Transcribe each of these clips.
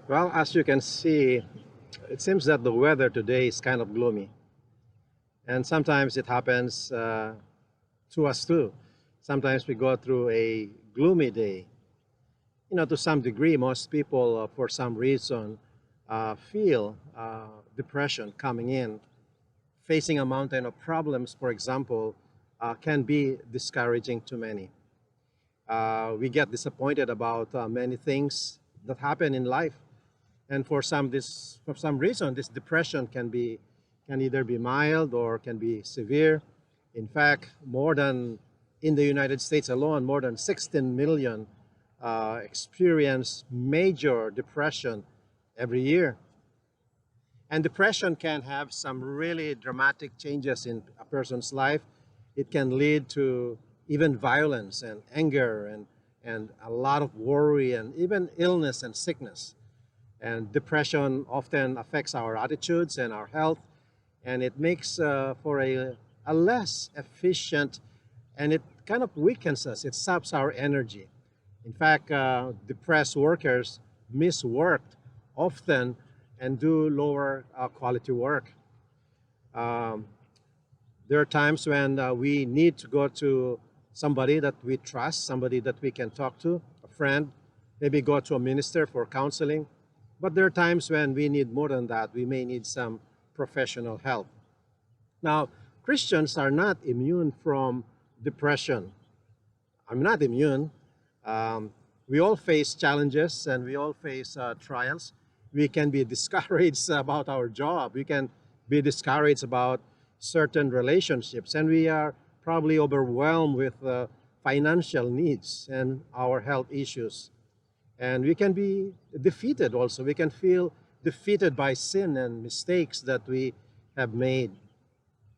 Well, as you can see, it seems that the weather today is kind of gloomy. And sometimes it happens to us too. Sometimes we go through a gloomy day. To some degree, most people, for some reason, feel depression coming in. Facing a mountain of problems, for example, can be discouraging to many. We get disappointed about many things that happen in life, and for some reason this depression can either be mild or can be severe. In fact, more than in the United States alone, more than 16 million experience major depression every year. And depression can have some really dramatic changes in a person's life. It can lead to even violence and anger and a lot of worry and even illness and sickness. And depression often affects our attitudes and our health, and it makes for a less efficient, and it kind of weakens us. It saps our energy. In fact, depressed workers miss work often and do lower quality work. Um, there are times when we need to go to somebody that we trust, somebody that we can talk to, a friend, maybe go to a minister for counseling. But there are times when we need more than that. We may need some professional help. Now, Christians are not immune from depression. I'm not immune. Um, we all face challenges and we all face trials. We can be discouraged about our job. We can be discouraged about certain relationships, and we are probably overwhelmed with financial needs and our health issues. And we can be defeated also. We can feel defeated by sin and mistakes that we have made.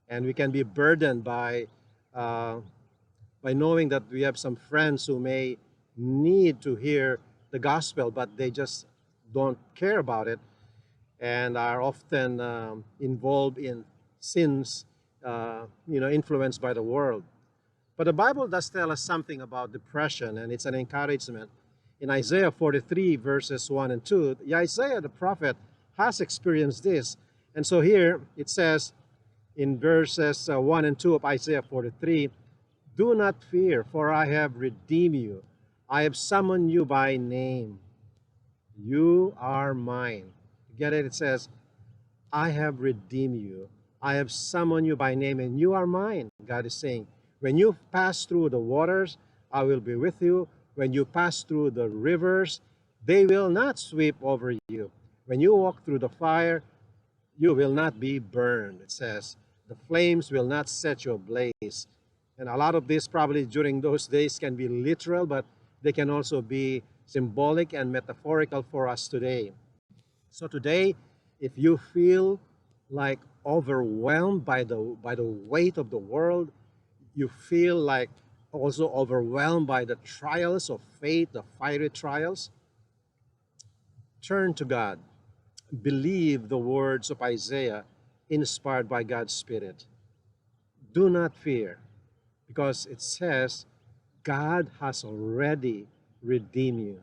And we can be burdened uh, by knowing that we have some friends who may need to hear the gospel, but they just don't care about it and are often involved in sins, influenced by the world. But the Bible does tell us something about depression, and it's an encouragement. In Isaiah 43, verses 1 and 2, Isaiah the prophet has experienced this. And so here it says in verses 1 and 2 of Isaiah 43, "Do not fear, for I have redeemed you. I have summoned you by name. You are mine." Get it? It says, "I have redeemed you. I have summoned you by name, and you are mine." God is saying, when you pass through the waters, I will be with you. When you pass through the rivers, they will not sweep over you. When you walk through the fire, you will not be burned. It says, the flames will not set you ablaze. And a lot of this probably during those days can be literal, but they can also be symbolic and metaphorical for us today. So today, if you feel like overwhelmed by the weight of the world, you feel like also overwhelmed by the trials of faith, the fiery trials, turn to God. Believe the words of Isaiah inspired by God's Spirit. Do not fear, because it says God has already redeemed you.